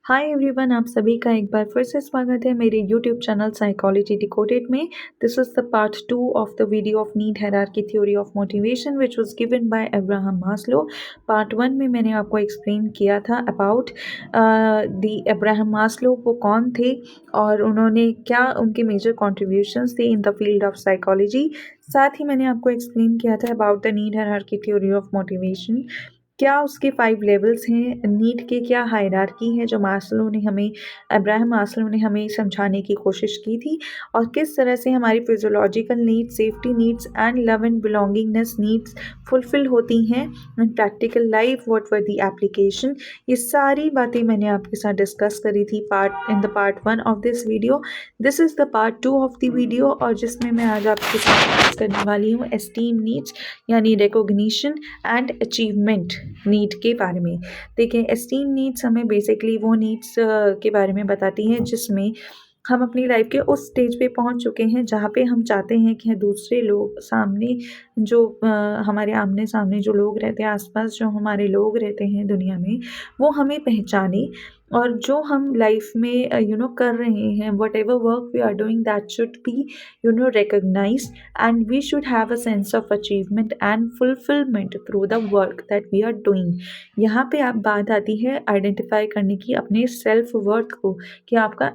Hi everyone, आप सभी का एक बार फिर से स्वागत है मेरे यूट्यूब चैनल साइकोलॉजी डिकोडेड में। This is the part 2 of the video of need hierarchy theory of motivation which was given by Abraham Maslow. Part 1 में मैंने आपको एक्सप्लेन किया था अबाउट द अब्राहम मास्लो, वो कौन थे और उन्होंने क्या उनके मेजर कॉन्ट्रीब्यूशंस थे in the field of psychology. साथ ही मैंने आपको एक्सप्लेन किया था about the need hierarchy theory of motivation, क्या उसके 5 लेवल्स हैं, नीड के क्या हायरार्की है जो अब्राहम मास्लो ने हमें समझाने की कोशिश की थी, और किस तरह से हमारी physiological needs, safety needs and love and belongingness needs fulfil होती हैं इन practical life, what were the application. ये सारी बातें मैंने आपके साथ डिस्कस करी थी part 1 of this video. This is the part 2 of the video, और जिसमें मैं आज आपके साथ डिस्कस करने वाली हूँ एस्टीम नीड्स यानी रिकॉग्निशन एंड अचीवमेंट नीड के बारे में। देखिए, एस्टीम नीड्स हमें बेसिकली वो नीड्स के बारे में बताती हैं जिसमें हम अपनी लाइफ के उस स्टेज पे पहुंच चुके हैं जहाँ पे हम चाहते हैं कि दूसरे लोग सामने जो हमारे आमने सामने जो लोग रहते हैं, आसपास जो हमारे लोग रहते हैं दुनिया में, वो हमें पहचाने, और जो हम लाइफ में कर रहे हैं, whatever work we are doing, that should be recognized, and we should have a sense of achievement and fulfillment through the work that we are doing। यहाँ पे आप बात आती है आइडेंटिफाई करने की अपने सेल्फ वर्थ को, कि आपका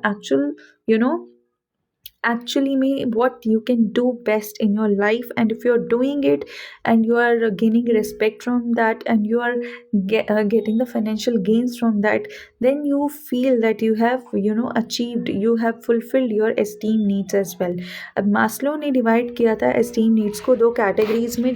actually mean what you can do best in your life, and if you're doing it and you are gaining respect from that, and you are getting the financial gains from that, then you feel that you have achieved, you have fulfilled your esteem needs as well। अब Maslow ने divide किया था esteem needs को दो categories में,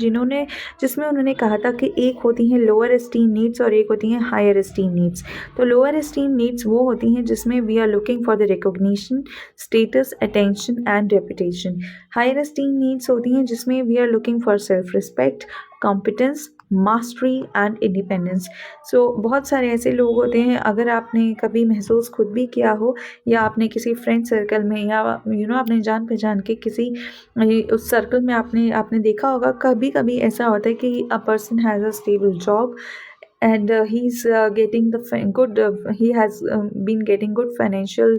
जिसमें उन्होंने कहा था कि एक होती हैं लोअर एस्टीम नीड्स और एक होती हैं हायर एस्टीम नीड्स। तो लोअर एस्टीम नीड्स वो होती हैं जिसमें we are looking for the recognition, status, attention and reputation. Higher esteem needs होती हैं जिसमें we are looking for self respect, competence, mastery and independence. So बहुत सारे ऐसे लोग होते हैं, अगर आपने कभी महसूस खुद भी किया हो, या आपने किसी फ्रेंड सर्कल में, या आपने जान पहचान के किसी उस सर्कल में आपने देखा होगा, कभी कभी ऐसा होता है कि a person has a stable job and he's getting the good he has been getting good financial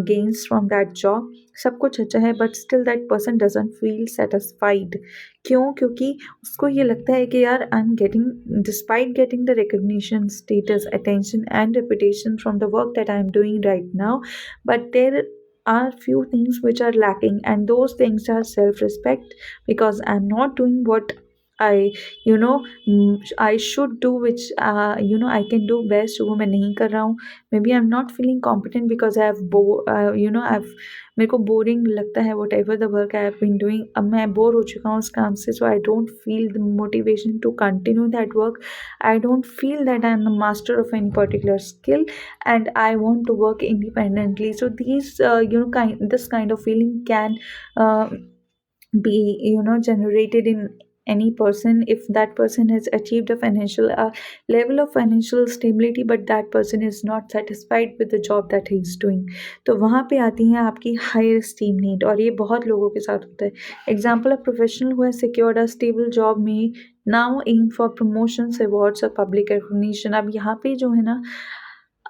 gains from that job, सब कुछ अच्छा है, but still that person doesn't feel satisfied। क्यों? क्योंकि उसको ये लगता है कि यार I'm getting, despite getting the recognition, status, attention and reputation from the work that I'm doing right now, but there are few things which are lacking, and those things are self-respect, because I'm not doing what I I should do, which I can do best, वो मैं नहीं कर रहा हूँ। Maybe I am not feeling competent because I have मेरे को boring लगता है whatever the work I have been doing. अब मैं बोर हो चुका हूँ उस काम से, so I don't feel the motivation to continue that work. I don't feel that I am the master of any particular skill, and I want to work independently। So this kind of feeling can be generated in any person if that person has achieved a financial level of financial stability, but that person is not satisfied with the job that he is doing। तो वहाँ पे आती हैं आपकी higher steam need, और ये बहुत लोगों के साथ होता है। Example, a professional who has secured a stable job में now aim for promotions, awards और पब्लिक रिकॉग्निशन। अब यहाँ पे जो है ना,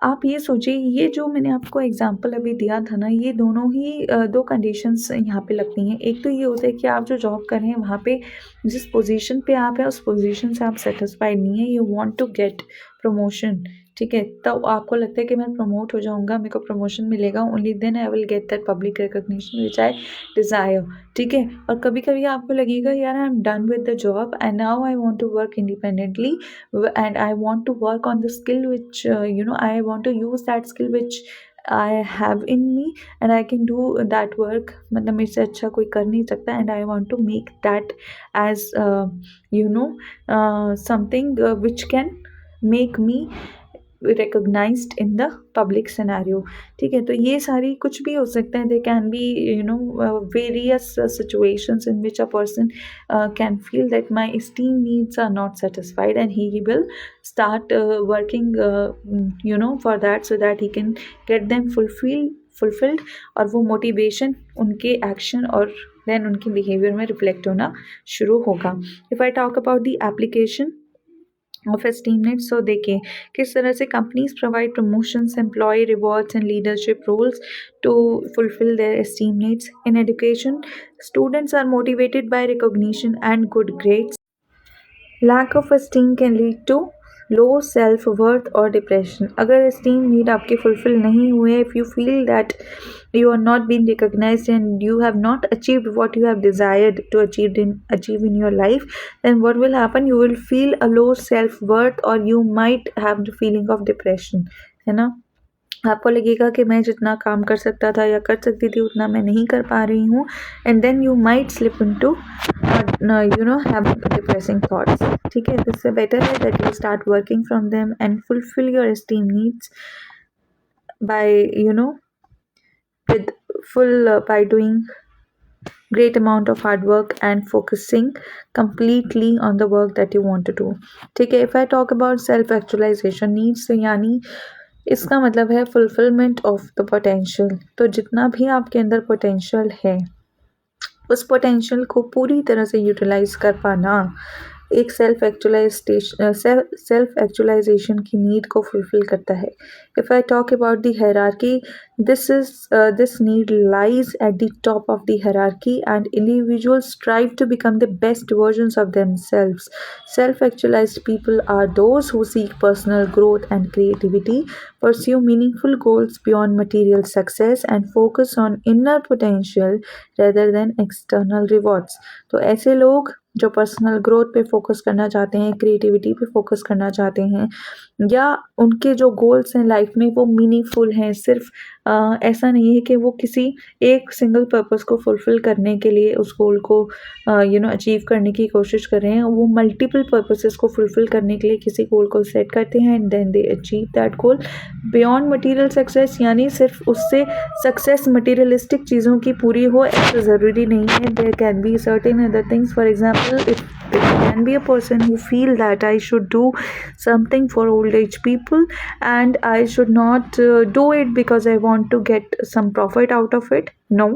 आप ये सोचिए, ये जो मैंने आपको एग्जांपल अभी दिया था ना, ये दोनों ही दो कंडीशंस यहाँ पे लगती हैं। एक तो ये होता है कि आप जो जॉब कर रहे हैं वहाँ पे जिस पोजीशन पे आप हैं उस पोजीशन से आप सेटिस्फाइड नहीं है, you want to get promotion, ठीक है। तो आपको लगता है कि मैं प्रमोट हो जाऊँगा, मेरे को प्रमोशन मिलेगा, only then I will get that public recognition which I desire, ठीक है। और कभी कभी आपको लगेगा यार I am done with the job and now I want to work independently, and I want to work on the skill which I want to use that skill which I have in me, and I can do that work, मतलब मेरे से अच्छा कोई कर नहीं सकता, and I want to make that as something which can make me recognized in the public scenario, ठीक है। तो ये सारी कुछ भी हो सकता है, there can be various situations in which a person can feel that my esteem needs are not satisfied, and he will start working for that, so that he can get them fulfilled, और वो motivation उनके action और then उनके behavior में reflect होना शुरू होगा। If I talk about the application, of esteem needs. So देखिए किस तरह से companies provide promotions, employee rewards and leadership roles to fulfill their esteem needs. In education, students are motivated by recognition and good grades. Lack of esteem can lead to low self worth or depression. अगर esteem need आपके fulfill नहीं हुए, if you feel that you are not being recognized and you have not achieved what you have desired to achieve in your life, then what will happen? You will feel a low self worth or you might have the feeling of depression, है ना? आपको लगेगा कि मैं जितना काम कर सकता था या कर सकती थी उतना मैं नहीं कर पा रही हूँ, and then you might slip into have depressing thoughts. ठीक है, दिस से बेटर है that you start working from them and fulfil your esteem needs by with by doing great amount of hard work and focusing completely on the work that you want to do। ठीक है, if I talk about self actualization needs, तो यानी इसका मतलब है fulfilment of the potential. तो जितना भी आपके अंदर पोटेंशियल है उस पोटेंशियल को पूरी तरह से यूटिलाइज कर पाना एक सेल्फ एक्चुअलाइजेशन की नीड को फुलफिल करता है। If I talk about the hierarchy, this need lies at the top of the hierarchy and individuals strive to become the best versions of themselves. Self-actualized people are those who seek personal growth and creativity, pursue meaningful goals beyond material success and focus on inner potential rather than external rewards। तो ऐसे लोग जो personal growth पे focus करना चाहते हैं, creativity पे focus करना चाहते हैं, या उनके जो गोल्स हैं लाइफ में वो मीनिंगफुल हैं, सिर्फ ऐसा नहीं है कि वो किसी एक सिंगल पर्पस को फुलफिल करने के लिए उस गोल को अचीव करने की कोशिश कर रहे हैं। वो मल्टीपल पर्पसेस को फुलफिल करने के लिए किसी गोल को सेट करते हैं and then they achieve that goal beyond material success. यानी सिर्फ उससे सक्सेस मटेरियलिस्टिक चीज़ों की पूरी हो ऐसा ज़रूरी नहीं है। There can be certain other things. For example, if there can be a person who feel that I should do something for old age people and I should not do it because I want to get some profit out of it. No,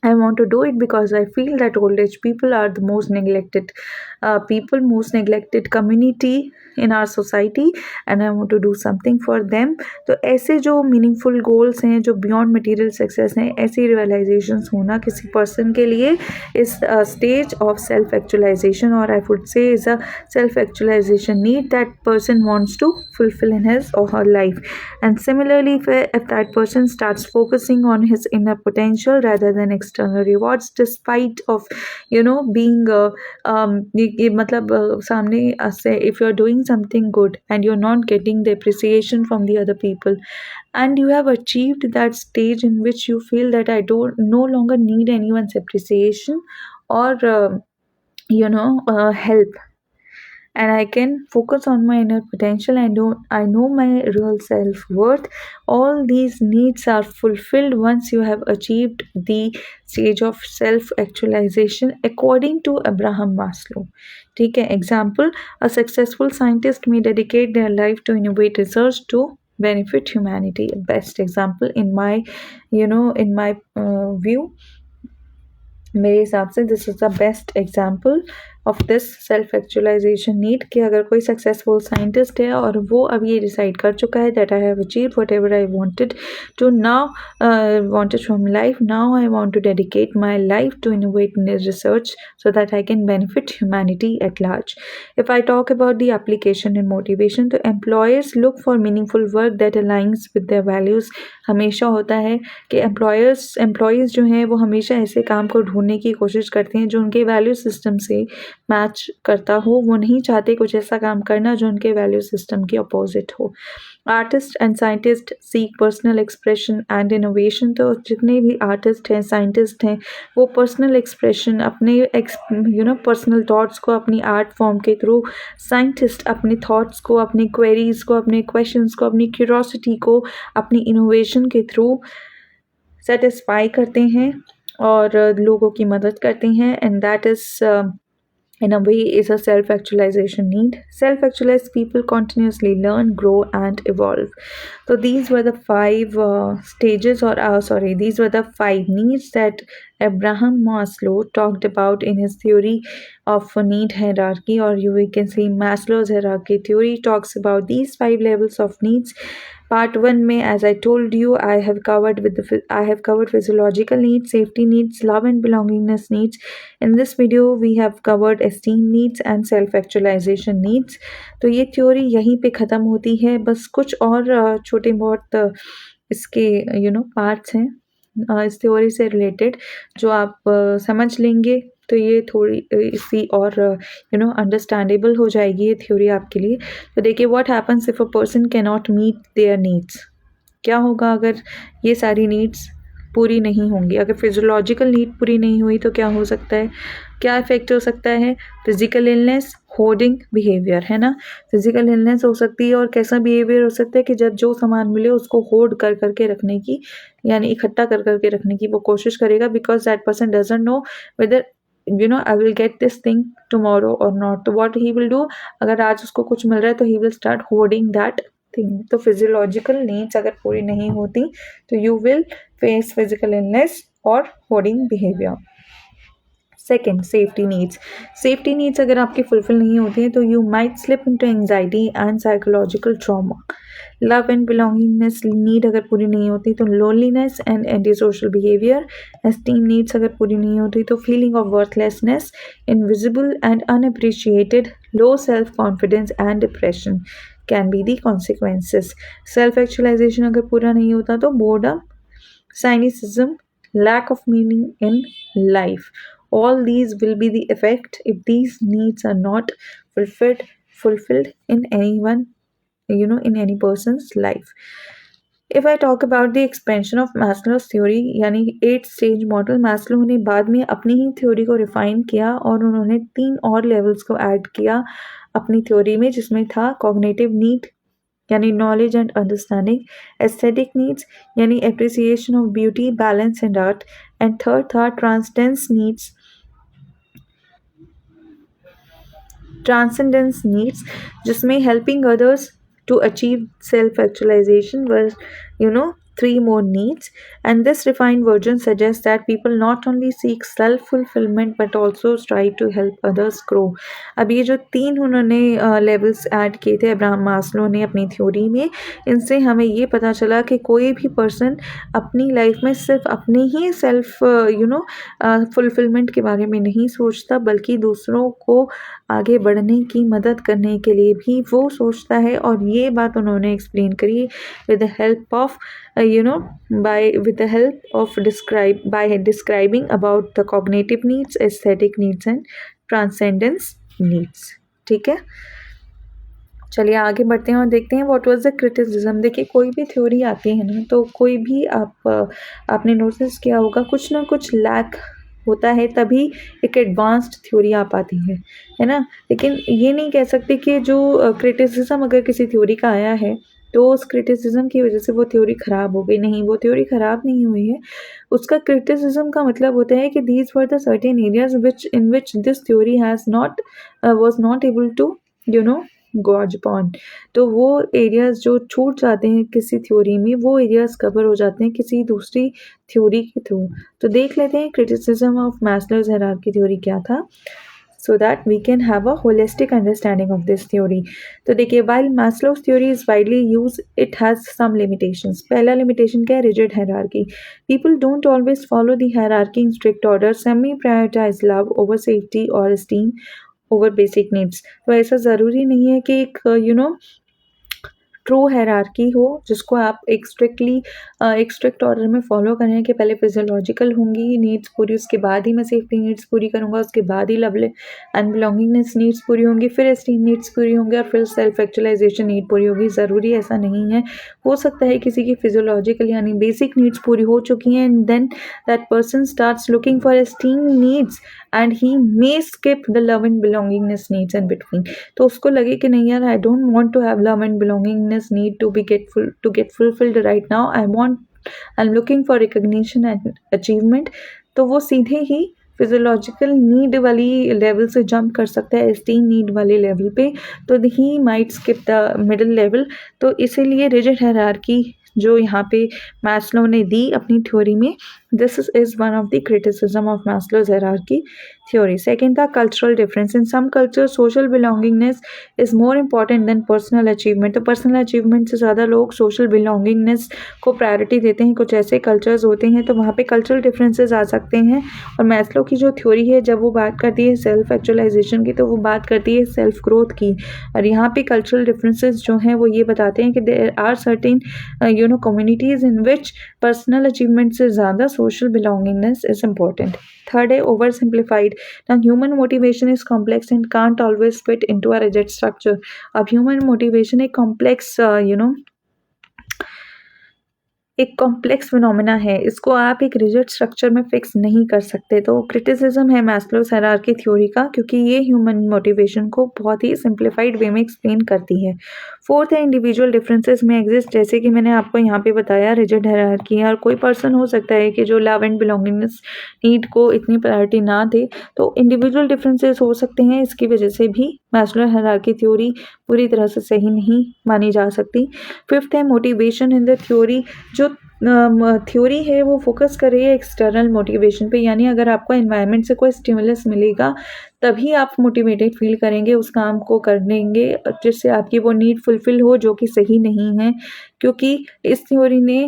I want to do it because I feel that old age people are the most neglected most neglected community in our society and I want to do something for them। तो ऐसे जो meaningful goals हैं, जो beyond material success हैं, ऐसी realisations होना किसी person के लिए इस स्टेज ऑफ सेल्फ एक्चुअलाइजेशन, और I would say is a self actualization need that person wants to fulfill in his or her life। And similarly, if that person starts focusing on his inner potential rather than external rewards, despite of being ये मतलब सामने से if you're doing something good and you're not getting the appreciation from the other people and you have achieved that stage in which you feel that I don't no longer need anyone's appreciation or help, and I can focus on my inner potential and I know my real self-worth. All these needs are fulfilled once you have achieved the stage of self-actualization according to Abraham Maslow। ठीक है, example, a successful scientist may dedicate their life to innovate research to benefit humanity। Best example in my view, मेरे हिसाब से this is the best example of this self actualization need कि अगर कोई successful scientist है और वो अब ये डिसाइड कर चुका है that I have achieve whatever I wanted to now wanted from life, now I want to dedicate my life to innovate in research so that I can benefit humanity at large. If I talk about the application and motivation, तो employers look for meaningful work that aligns with their values. हमेशा होता है कि employees जो हैं वो हमेशा ऐसे काम को ढूंढने की कोशिश करते हैं जो उनके वैल्यू सिस्टम से मैच करता हो। वो नहीं चाहते कुछ ऐसा काम करना जो उनके वैल्यू सिस्टम के अपोजिट हो। Artist and scientist seek personal expression and innovation. तो जितने भी आर्टिस्ट हैं, साइंटिस्ट हैं, वो पर्सनल एक्सप्रेशन, अपने पर्सनल थॉट्स को अपनी आर्ट फॉर्म के थ्रू, साइंटिस्ट अपने थॉट्स को, अपनी क्वेरीज को, अपने क्वेश्चंस को, अपनी क्यूरोसिटी को अपनी इनोवेशन के थ्रू सेटिस्फाई करते हैं और लोगों की मदद करते हैं, and that is in a way is a self actualization need. Self actualized people continuously learn, grow, and evolve. So these were the five stages, or sorry, these were the five needs that Abraham Maslow talked about in his theory of a need hierarchy, or you can say Maslow's hierarchy theory talks about these five levels of needs. Part 1 में as I told you I have covered physiological needs, safety needs, love and belongingness needs. In this video we have covered esteem needs and self actualization needs. तो ये theory यहीं पे ख़त्म होती है, बस कुछ और छोटे बहुत इसके पार्ट्स हैं इस थ्योरी से रिलेटेड जो आप समझ लेंगे तो ये थोड़ी सी और अंडरस्टैंडेबल हो जाएगी ये थ्योरी आपके लिए। तो देखिए what happens if a person can not meet their needs. क्या होगा अगर ये सारी नीड्स पूरी नहीं होंगी? अगर फिजियोलॉजिकल नीड पूरी नहीं हुई तो क्या हो सकता है, क्या इफेक्ट हो सकता है? फिजिकल इलनेस, होर्डिंग बिहेवियर, है ना। फिजिकल इलनेस हो सकती है और कैसा बिहेवियर हो सकता है कि जब जो सामान मिले उसको होर्ड कर करके रखने की, यानी इकट्ठा कर करके रखने की वो कोशिश करेगा, because that person doesn't know whether I will get this thing tomorrow और नॉट। तो व्हाट ही विल डू, अगर आज उसको कुछ मिल रहा है तो he will start hoarding that thing. तो फिजियोलॉजिकल नीड्स अगर पूरी नहीं होती तो you will face physical illness और hoarding behaviour. Second, safety needs. Safety needs अगर आपकी फुलफिल नहीं होती हैं तो you might slip into anxiety and psychological trauma. Love and belongingness need अगर पूरी नहीं होती तो loneliness and anti social behaviour. Esteem needs अगर पूरी नहीं होती तो feeling of worthlessness, invisible and unappreciated, low self confidence and depression can be the consequences. Self actualisation अगर पूरा नहीं होता तो boredom, cynicism, lack of meaning in life. All these will be the effect if these needs are not fulfilled in anyone, in any person's life. If I talk about the expansion of Maslow's theory, यानी 8 stage model, Maslow ने बाद में अपनी ही theory को refine किया और उन्होंने 3 और लेवल्स को ऐड किया अपनी थ्योरी में, जिसमें था कॉग्निटिव नीड यानी knowledge and understanding, aesthetic needs यानी appreciation of beauty, balance and art, and third था ट्रांसेंडेंस नीड्स, जिसमें helping others to achieve self-actualization were, 3 more needs. And this refined version suggests that people not only seek self-fulfillment but also strive to help others grow. अब ये जो 3 उन्होंने levels add किए थे Abraham Maslow ने अपनी theory में, इनसे हमें ये पता चला कि कोई भी पर्सन अपनी लाइफ में सिर्फ अपनी ही सेल्फ फुलफिलमेंट के बारे में नहीं सोचता, बल्कि दूसरों को आगे बढ़ने की मदद करने के लिए भी वो सोचता है। और ये बात उन्होंने एक्सप्लेन करी with the help of describing about the cognitive needs, aesthetic needs and transcendence needs। ठीक है, चलिए आगे बढ़ते हैं और देखते हैं व्हाट वाज द क्रिटिसिज्म। देखिए कोई भी थ्योरी आती है ना, तो कोई भी आपने नोटिस किया होगा कुछ ना कुछ लैक होता है, तभी एक एडवांस्ड थ्योरी आ पाती है ना। लेकिन ये नहीं कह सकते कि जो क्रिटिसिज्म अगर किसी थ्योरी का आया है तो उस क्रिटिसिज्म की वजह से वो थ्योरी ख़राब हो गई। नहीं, वो थ्योरी ख़राब नहीं हुई है। उसका क्रिटिसिज्म का मतलब होता है कि these were the certain areas in which this theory has not was not able to gauge upon. तो वो एरियाज जो छूट जाते हैं किसी थ्योरी में, वो एरियाज कवर हो जाते हैं किसी दूसरी थ्योरी के थ्रू। तो देख लेते हैं criticism of Maslow's hierarchy theory क्या था, so that we can have a holistic understanding of this theory। तो देखिए while Maslow's theory is widely used, it has some limitations। पहला limitation क्या है? rigid hierarchy। People don't always follow the hierarchy in strict order। Some may prioritize love over safety or esteem over basic needs। तो ऐसा ज़रूरी नहीं है कि एक ट्रू हायरार्की हो जिसको आप एक स्ट्रिक्ट ऑर्डर में फॉलो करें कि पहले फिजियोलॉजिकल होंगी नीड्स पूरी, उसके बाद ही मैं सेफ्टी नीड्स पूरी करूँगा, उसके बाद ही लव एंड बिलोंगिंगनेस नीड्स पूरी होंगी, फिर एस्टीम नीड्स पूरी होंगी और फिर सेल्फ एक्चुअलाइजेशन नीड पूरी होगी। ज़रूरी ऐसा नहीं है। हो सकता है किसी की फिजियोलॉजिकल यानी बेसिक नीड्स पूरी हो चुकी हैं and then that person starts looking for esteem needs and he may skip the love and belongingness needs in between. तो उसको लगे कि नहीं यार, I don't want to have love and belongingness need to get fulfilled right now, I'm looking for recognition and achievement। तो वो सीधे ही physiological need वाली लेवल से जंप कर सकता है एस्टीम नीड वाले लेवल पे, तो he might skip the middle level. तो इसीलिए रिजिड हायरार्की जो यहाँ पे मैस्लो ने दी अपनी थ्योरी में, this is one of the criticism of Maslow's hierarchy theory. Second, the cultural difference. In some cultures, social belongingness is more important than personal achievement. तो personal achievement से ज़्यादा लोग social belongingness को priority देते हैं। कुछ ऐसे कल्चर्स होते हैं तो वहाँ पे कल्चरल डिफरेंसेस आ सकते हैं। और मैस्लो की जो थ्योरी है, जब वो बात करती है सेल्फ एक्चुअलाइजेशन की, तो वो बात करती है सेल्फ ग्रोथ की। और यहाँ पे कल्चरल डिफरेंसेस जो हैं वो ये बताते हैं कि there are certain communities in which personal achievement से ज़्यादा social belongingness is important. Third, over simplified. Now, human motivation is complex and can't always fit into a rigid structure. अब human motivation एक complex, एक complex phenomena है, इसको आप एक rigid structure में फिक्स नहीं कर सकते। तो क्रिटिसिज्म है मैस्लोस हायरार्की थ्योरी का, क्योंकि ये ह्यूमन मोटिवेशन को बहुत ही सिंप्लीफाइड वे में एक्सप्लेन करती है। फोर्थ है इंडिविजुअल डिफरेंसेस में एग्जिस्ट, जैसे कि मैंने आपको यहाँ पे बताया रिजिड हायरार्की। और कोई पर्सन हो सकता है कि जो लव एंड बिलोंगिंगनेस नीड को इतनी प्रायोरिटी ना दे, तो इंडिविजुअल डिफरेंसेस हो सकते हैं। इसकी वजह से भी मैस्लो हायरार्की थ्योरी पूरी तरह से सही नहीं मानी जा सकती। फिफ्थ है मोटिवेशन इन द थ्योरी। जो थ्योरी है वो फोकस कर रही है एक्सटर्नल मोटिवेशन पे, यानी अगर आपको एनवायरनमेंट से कोई स्टिमुलस मिलेगा तभी आप मोटिवेटेड फील करेंगे उस काम को करेंगे जिससे आपकी वो नीड फुलफिल हो, जो कि सही नहीं है। क्योंकि इस थ्योरी ने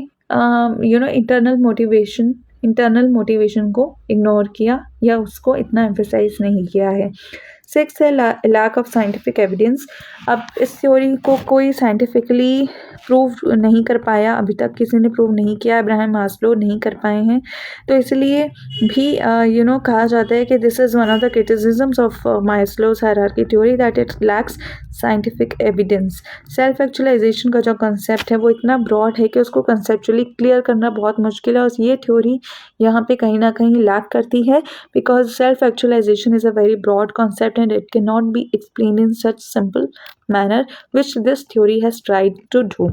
इंटरनल मोटिवेशन को इग्नोर किया या उसको इतना एम्फेसाइज नहीं किया है। सिक्स है लैक ऑफ साइंटिफिक एविडेंस। अब इस थ्योरी को कोई साइंटिफिकली प्रूव नहीं कर पाया, अभी तक किसी ने प्रूव नहीं किया, अब्राहम मास्लो नहीं कर पाए हैं। तो इसलिए भी कहा जाता है कि this is one of the criticisms of Maslow's hierarchy theory that it lacks scientific evidence. Self actualization का जो कंसेप्ट है वो इतना ब्रॉड है कि उसको कंसेप्चुअली क्लियर करना बहुत मुश्किल है, और ये थ्योरी यहाँ पे कहीं ना कहीं लैक करती है, because self actualization is a very broad concept and it cannot be explained in such simple manner which this theory has tried to do.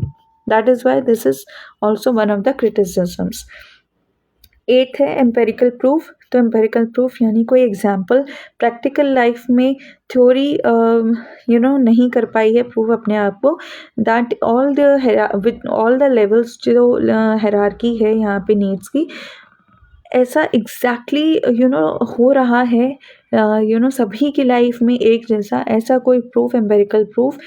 That is why this is also one of the criticisms. Eighth है empirical proof. तो empirical proof यानी कोई example practical life में theory नहीं कर पाई है proof अपने आप को, दैट ऑल द लेवल्स जो हायरार्की है यहाँ पे नीड्स की, ऐसा एग्जैक्टली हो रहा है सभी की लाइफ में एक जैसा, ऐसा कोई प्रूफ एम्पेरिकल प्रूफ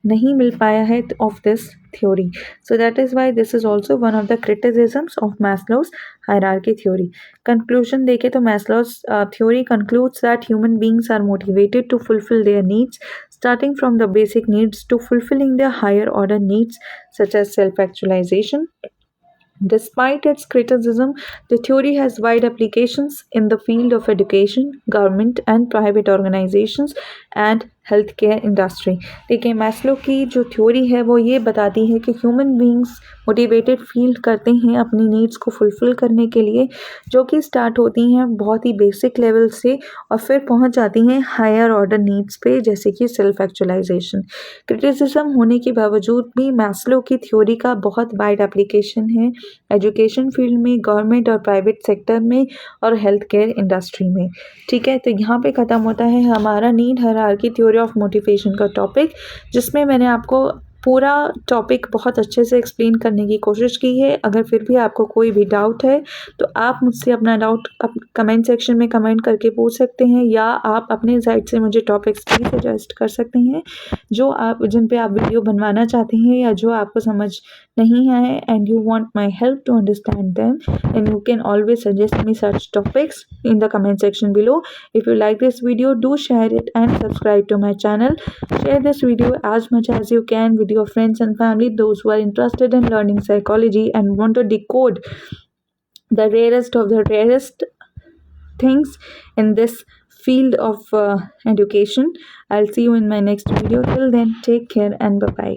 नहीं मिल पाया है of this theory. So that is why this is also one of the criticisms of Maslow's hierarchy theory. Conclusion देखें तो Maslow's theory concludes that human beings are motivated to fulfil their needs, starting from the basic needs to fulfilling their higher order needs such as self-actualization. Despite its criticism, the theory has wide applications in the field of education, government and private organizations and health care industry. देखिए Maslow की जो theory है वो ये बताती है कि human beings motivated feel करते हैं अपनी नीड्स को फुलफ़िल करने के लिए, जो कि स्टार्ट होती हैं बहुत ही बेसिक लेवल से और फिर पहुंच जाती हैं हायर ऑर्डर नीड्स पे, जैसे कि सेल्फ एक्चुअलाइजेशन। क्रिटिसिज्म होने के बावजूद भी मैस्लो की थ्योरी का बहुत वाइड एप्लीकेशन है एजुकेशन फील्ड में, गवर्नमेंट और प्राइवेट सेक्टर में और हेल्थ केयर इंडस्ट्री में। ठीक है, तो यहाँ पे ख़त्म होता है हमारा need hierarchy theory of motivation का टॉपिक, जिसमें मैंने आपको पूरा टॉपिक बहुत अच्छे से एक्सप्लेन करने की कोशिश की है। अगर फिर भी आपको कोई भी डाउट है तो आप मुझसे अपना डाउट कमेंट सेक्शन में कमेंट करके पूछ सकते हैं, या आप अपने साइड से मुझे टॉपिक्स भी सजेस्ट कर सकते हैं जिन पे आप वीडियो बनवाना चाहते हैं या जो आपको समझ नहीं आए and you want my help to understand them, and you can always suggest me such topics in the comment section below. If you like this video, do share it and subscribe to my channel. Share this video as much as you can with your friends and family, those who are interested in learning psychology and want to decode the rarest of the rarest things in this field of education. I'll see you in my next video. Till then, take care and bye bye.